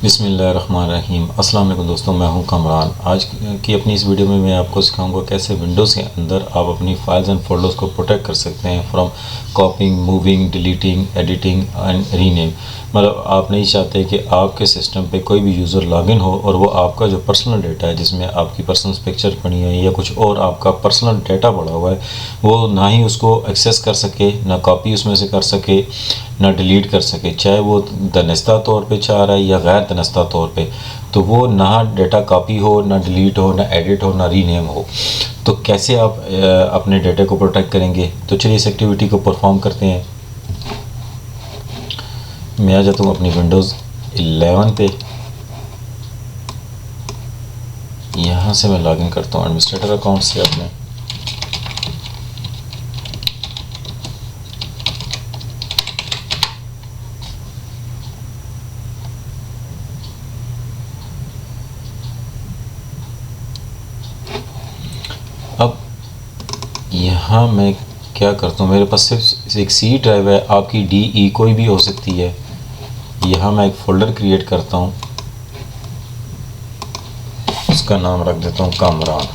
बिस्मिल्लाहिर्रहमानिर्रहीम। अस्सलाम वालेकुम दोस्तों, मैं हूं कमरान। आज की अपनी इस वीडियो में मैं आपको सिखाऊंगा कैसे विंडोज़ के अंदर आप अपनी फाइल्स एंड फोल्डर्स को प्रोटेक्ट कर सकते हैं from कॉपिंग, moving, deleting, editing and rename. मतलब आप नहीं चाहते कि आपके सिस्टम पे कोई भी यूज़र लॉगिन हो और वो आपका जो पर्सनल डेटा है, जिसमें आपकी पर्सनल पिक्चर पड़ी है या कुछ और आपका पर्सनल डेटा पड़ा हुआ है, वो ना ही उसको एक्सेस कर सके, ना कॉपी उसमें से कर सके, ना डिलीट कर सके, चाहे वो दनस्ता तौर पे चाह रहा है या गैर दनस्ता तौर पे। तो वो ना डेटा कॉपी हो, ना डिलीट हो, ना एडिट हो, ना रीनेम हो। तो कैसे आप अपने डेटा को प्रोटेक्ट करेंगे? तो चलिए इस एक्टिविटी को परफॉर्म करते हैं। मैं आ जाता हूँ अपनी विंडोज़ 11 पे। यहाँ से मैं लॉगिन करता हूँ एडमिनिस्ट्रेटर अकाउंट से अपने। अब यहाँ मैं क्या करता हूँ, मेरे पास सिर्फ एक सी ड्राइव है, आपकी डी ई कोई भी हो सकती है। यहाँ मैं एक फ़ोल्डर क्रिएट करता हूँ, उसका नाम रख देता हूँ कामरान।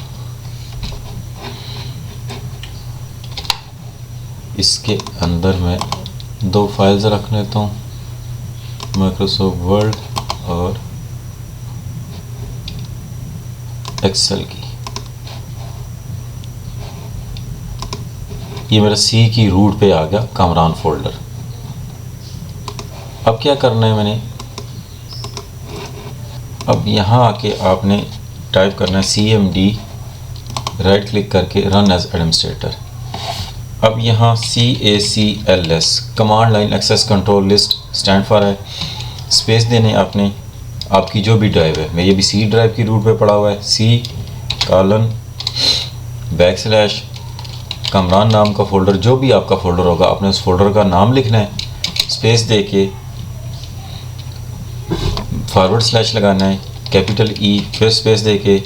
इसके अंदर मैं दो फाइल्स रख लेता हूँ, माइक्रोसॉफ्ट वर्ड और एक्सेल की। ये मेरा सी की रूट पे आ गया कामरान फोल्डर। अब क्या करना है मैंने, अब यहाँ आके आपने टाइप करना है CMD, राइट क्लिक करके रन एज एडमिनिस्ट्रेटर। अब यहाँ CACLS command line access control list stand for है। स्पेस देने आपने आपकी जो भी ड्राइव है, मेरी अभी सी ड्राइव की रूट पे पड़ा हुआ है, C:\/ कमरान नाम का फ़ोल्डर, जो भी आपका फ़ोल्डर होगा आपने उस फोल्डर का नाम लिखना है। स्पेस दे के / लगाना है, कैपिटल E, फिर स्पेस दे के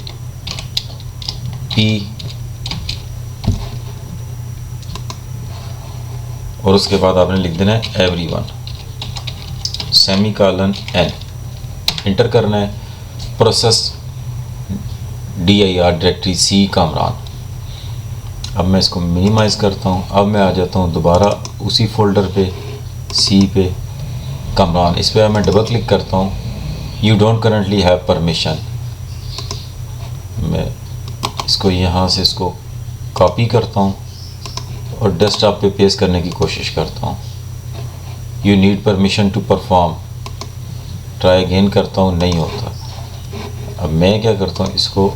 P और उसके बाद आपने लिख देना है everyone, सेमीकोलन N। इंटर करना है। Process dir directory C Kamran. अब मैं इसको मिनिमाइज़ करता हूँ। अब मैं आ जाता हूँ दोबारा उसी फोल्डर पे, सी पे कामरान। इस पर मैं डबल क्लिक करता हूँ, you don't currently have permission. मैं इसको यहाँ से इसको कॉपी करता हूँ और डेस्कटॉप पे पेस्ट करने की कोशिश करता हूँ। You need permission to perform, try again करता हूँ, नहीं होता। अब मैं क्या करता हूँ, इसको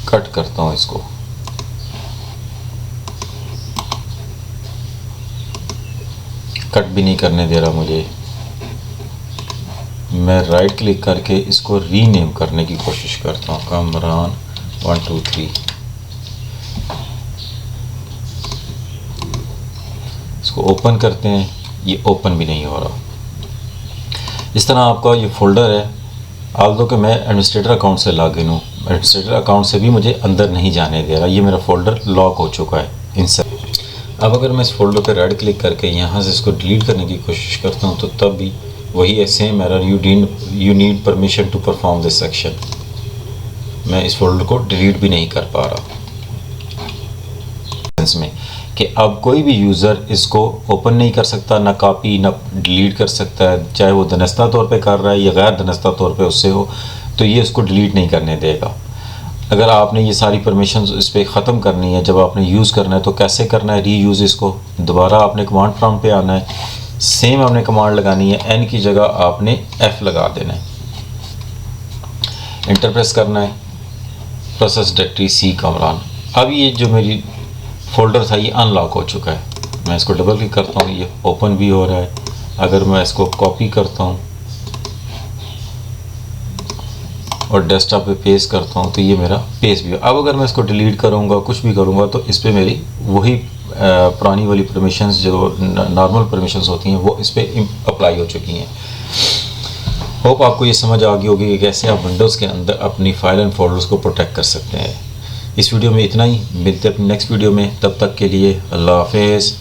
कट करता हूँ, इसको कट भी नहीं करने दे रहा मुझे। मैं राइट क्लिक करके इसको रीनेम करने की कोशिश करता हूँ, कामरान 1 2 3। इसको ओपन करते हैं, ये ओपन भी नहीं हो रहा। इस तरह आपका ये फ़ोल्डर है। आल्दो कि मैं एडमिनिस्ट्रेटर अकाउंट से लॉगिन हूँ, एडमिनिस्ट्रेटर अकाउंट से भी मुझे अंदर नहीं जाने दे रहा। ये मेरा फ़ोल्डर लॉक हो चुका है इनसे। अब अगर मैं इस फोल्डर पे राइट क्लिक करके यहाँ से इसको डिलीट करने की कोशिश करता हूँ तो तब भी वही है, same error, you need permission to perform this section. मैं इस फोल्डर को डिलीट भी नहीं कर पा रहा में कि अब कोई भी यूज़र इसको ओपन नहीं कर सकता, ना कॉपी ना डिलीट कर सकता है, चाहे वो दनस्ता तौर पे कर रहा है या गैर दनस्ता तौर पे उससे हो, तो ये इसको डिलीट नहीं करने देगा। अगर आपने ये सारी परमिशंस इस पर ख़त्म करनी है, जब आपने यूज़ करना है तो कैसे करना है, रीयूज़। इसको दोबारा आपने कमांड प्रॉम्प्ट पे आना है, सेम आपने कमांड लगानी है, N की जगह आपने F लगा देना है, इंटर प्रेस करना है, प्रोसेस डायरेक्टरी C कामरान। अब ये जो मेरी फ़ोल्डर था ये अनलॉक हो चुका है। मैं इसको डबल क्लिक करता हूँ, ये ओपन भी हो रहा है। अगर मैं इसको कॉपी करता हूँ और डेस्कटॉप पे पेस्ट करता हूँ तो ये मेरा पेस्ट भी। अब अगर मैं इसको डिलीट करूँगा, कुछ भी करूँगा, तो इस पर मेरी वही पुरानी वाली परमिशंस, जो नॉर्मल परमिशंस होती हैं, वो इस पर अप्लाई हो चुकी हैं। होप आपको ये समझ आ गई होगी कि कैसे आप विंडोज़ के अंदर अपनी फाइल एंड फोल्डर्स को प्रोटेक्ट कर सकते हैं। इस वीडियो में इतना ही, मिलते हैं अपनी नेक्स्ट वीडियो में। तब तक के लिए अल्लाह हाफिज़।